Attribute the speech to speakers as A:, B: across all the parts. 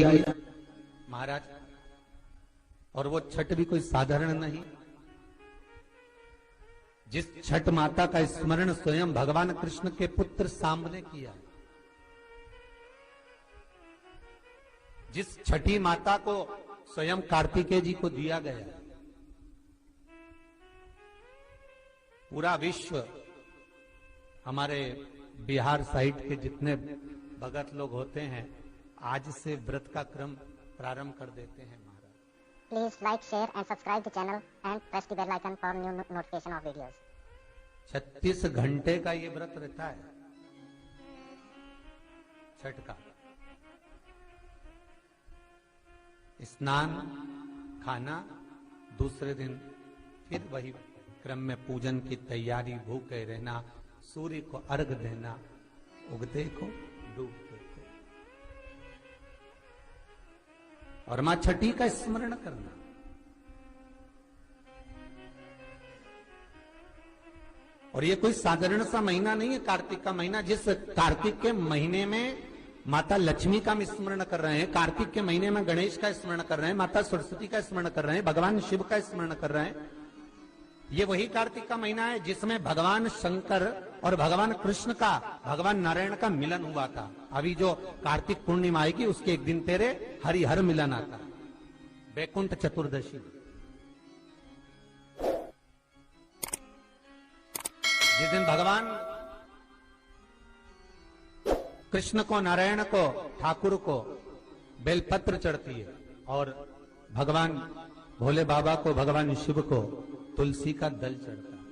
A: महाराज, और वो छठ भी कोई साधारण नहीं। जिस छठ माता का स्मरण स्वयं भगवान कृष्ण के पुत्र सांब ने किया, जिस छठी माता को स्वयं कार्तिकेय जी को दिया गया, पूरा विश्व, हमारे बिहार साइड के जितने भगत लोग होते हैं आज से व्रत का क्रम प्रारंभ कर देते हैं। महाराज,
B: please like, share and subscribe the channel and press the bell icon for new notification of videos.
A: 36 घंटे का ये व्रत रहता है छठ का। स्नान, खाना, दूसरे दिन फिर वही क्रम में पूजन की तैयारी, भूखे रहना, सूर्य को अर्घ देना, उगते को डूबते को, और मां छठी का स्मरण करना। और ये कोई साधारण सा महीना नहीं है कार्तिक का महीना। जिस कार्तिक के महीने में माता लक्ष्मी का स्मरण कर रहे हैं, कार्तिक के महीने में गणेश का स्मरण कर रहे हैं, माता सरस्वती का स्मरण कर रहे हैं, भगवान शिव का स्मरण कर रहे हैं, ये वही कार्तिक का महीना है जिसमें भगवान शंकर और भगवान कृष्ण का, भगवान नारायण का मिलन हुआ था। अभी जो कार्तिक पूर्णिमा आएगी उसके एक दिन तेरे हरिहर मिलन आता, वैकुंठ चतुर्दशी। जिस दिन भगवान कृष्ण को, नारायण को, ठाकुर को बेलपत्र चढ़ती है और भगवान भोले बाबा को, भगवान शिव को तुलसी का दल चढ़ता है।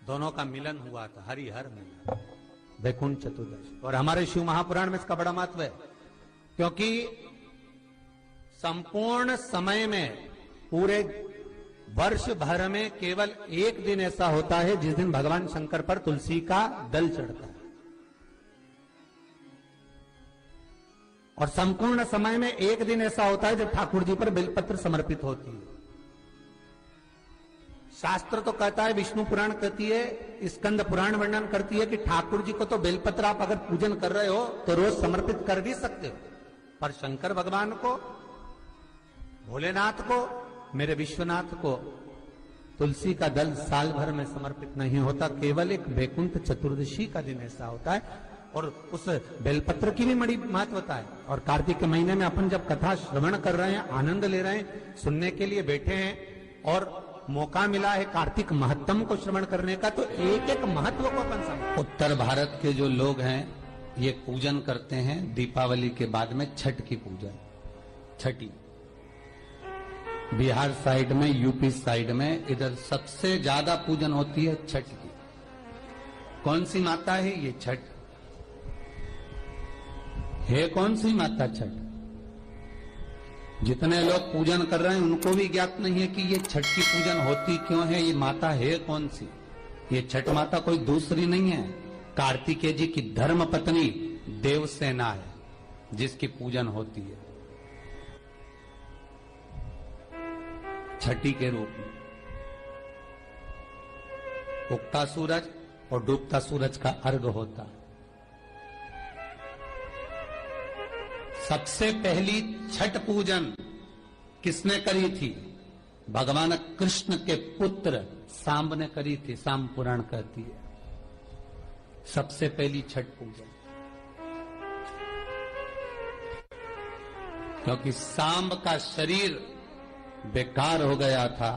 A: दोनों का मिलन हुआ था, हरिहर मिलन, वैकुंठ चतुर्दशी। और हमारे शिव महापुराण में इसका बड़ा महत्व है, क्योंकि संपूर्ण समय में, पूरे वर्ष भर में केवल एक दिन ऐसा होता है जिस दिन भगवान शंकर पर तुलसी का दल चढ़ता है, और संपूर्ण समय में एक दिन ऐसा होता है जब ठाकुर जी पर बेलपत्र समर्पित होती है। शास्त्र तो कहता है, विष्णु पुराण कहती है, स्कंद पुराण वर्णन करती है कि ठाकुर जी को तो बेलपत्र आप अगर पूजन कर रहे हो तो रोज समर्पित कर भी सकते हो, पर शंकर भगवान को, भोलेनाथ को, मेरे विश्वनाथ को तुलसी का दल साल भर में समर्पित नहीं होता, केवल एक वैकुंठ चतुर्दशी का दिन ऐसा होता है। और उस बेलपत्र की भी बड़ी महत्वता है। और कार्तिक के महीने में अपन जब कथा श्रवण कर रहे हैं, आनंद ले रहे हैं, सुनने के लिए बैठे हैं और मौका मिला है कार्तिक महत्तम को श्रवण करने का, तो एक एक महत्व को अपन समझ। उत्तर भारत के जो लोग हैं ये पूजन करते हैं दीपावली के बाद में छठ की पूजन, छठी। बिहार साइड में, यूपी साइड में, इधर सबसे ज्यादा पूजन होती है छठ की। कौन सी माता है ये? छठ है। कौन सी माता? छठ। जितने लोग पूजन कर रहे हैं उनको भी ज्ञात नहीं है कि ये छठ की पूजन होती क्यों है, ये माता है कौन सी। ये छठ माता कोई दूसरी नहीं है, कार्तिकेय जी की धर्म पत्नी देवसेना है जिसकी पूजन होती है छठी के रूप में। उगता सूरज और डूबता सूरज का अर्घ होता है। सबसे पहली छठ पूजन किसने करी थी? भगवान कृष्ण के पुत्र सांब ने करी थी। सांब पुराण कहती है सबसे पहली छठ पूजन, क्योंकि सांब का शरीर बेकार हो गया था।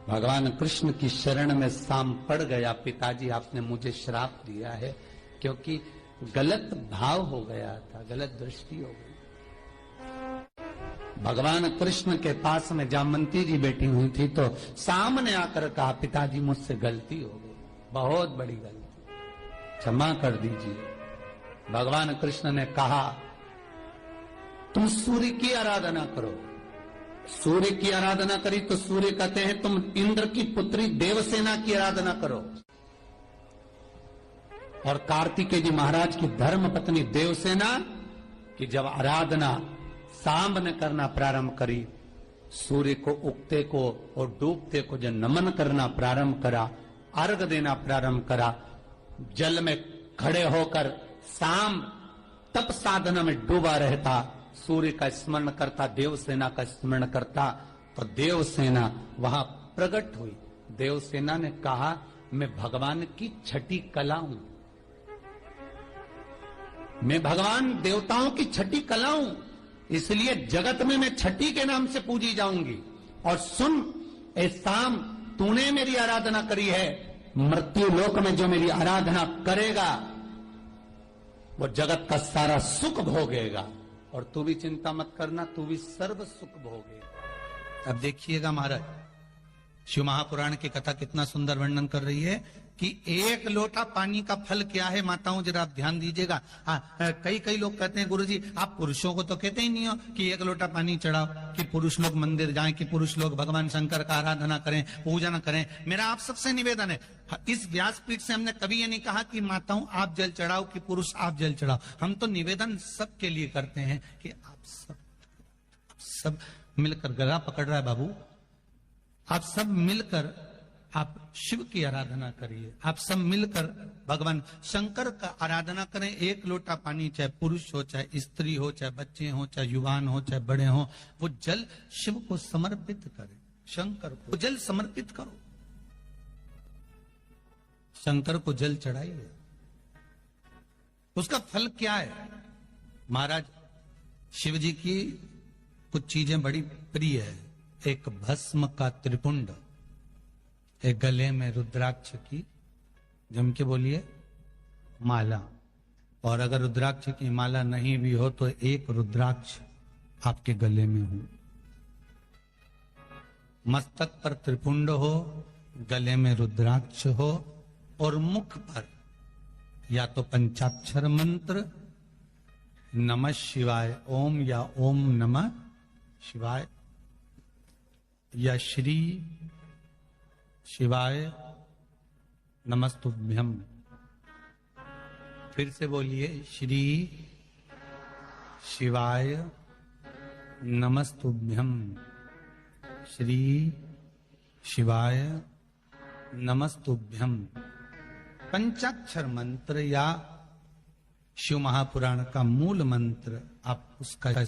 A: भगवान कृष्ण की शरण में सांब पड़ गया, पिताजी आपने मुझे श्राप दिया है, क्योंकि गलत भाव हो गया था, गलत दृष्टि हो गई। भगवान कृष्ण के पास में जामवंती जी बैठी हुई थी तो सामने आकर कहा, पिताजी मुझसे गलती हो गई, बहुत बड़ी गलती, क्षमा कर दीजिए। भगवान कृष्ण ने कहा, तुम सूर्य की आराधना करो। सूर्य की आराधना करी तो सूर्य कहते हैं तुम इंद्र की पुत्री देवसेना की आराधना करो। और कार्तिकेय जी महाराज की धर्म पत्नी देवसेना की जब आराधना सांब ने करना प्रारंभ करी, सूर्य को उगते को और डूबते को जब नमन करना प्रारंभ करा, अर्घ देना प्रारंभ करा, जल में खड़े होकर शाम तप साधना में डूबा रहता, सूर्य का स्मरण करता, देवसेना का स्मरण करता, तो देवसेना वहां प्रकट हुई। देवसेना ने कहा मैं भगवान की छठी कला हूं, मैं भगवान देवताओं की छठी कला हूं, इसलिए जगत में मैं छठी के नाम से पूजी जाऊंगी। और सुन ए शाम, तूने मेरी आराधना करी है, मृत्यु लोक में जो मेरी आराधना करेगा वो जगत का सारा सुख भोगेगा, और तू भी चिंता मत करना, तू भी सर्व सुख भोगेगा। अब देखिएगा महाराज, शिव महापुराण की कथा कितना सुंदर वर्णन कर रही है कि एक लोटा पानी का फल क्या है। माताओं जरा आप ध्यान दीजिएगा। कई लोग कहते हैं गुरुजी आप पुरुषों को तो कहते ही नहीं हो कि एक लोटा पानी चढ़ाओ, कि पुरुष लोग मंदिर जाएं, कि पुरुष लोग भगवान शंकर का आराधना करें, पूजन करें। मेरा आप सबसे निवेदन है, इस व्यासपीठ से हमने कभी ये नहीं कहा कि माताओं आप जल चढ़ाओ, कि पुरुष आप जल चढ़ाओ। हम तो निवेदन सबके लिए करते हैं कि आप सब मिलकर, गला पकड़ रहा है बाबू, आप सब मिलकर आप शिव की आराधना करिए, आप सब मिलकर भगवान शंकर का आराधना करें। एक लोटा पानी, चाहे पुरुष हो, चाहे स्त्री हो, चाहे बच्चे हो, चाहे युवान हो, चाहे बड़े हो, वो जल शिव को समर्पित करें, शंकर को जल समर्पित करो, शंकर को जल चढ़ाइए। उसका फल क्या है महाराज? शिव जी की कुछ चीजें बड़ी प्रिय है। एक भस्म का त्रिपुंड, एक गले में रुद्राक्ष की, जम के बोलिए, माला, और अगर रुद्राक्ष की माला नहीं भी हो तो एक रुद्राक्ष आपके गले में हो, मस्तक पर त्रिपुंड हो, गले में रुद्राक्ष हो, और मुख पर या तो पंचाक्षर मंत्र नमः शिवाय ओम, या ओम नमः शिवाय, या श्री शिवाय नमस्तुभ्यम। फिर से बोलिए, श्री शिवाय नमस्तुभ्यम, श्री शिवाय नमस्तुभ्यम। पंचाक्षर मंत्र या शिव महापुराण का मूल मंत्र आप उसका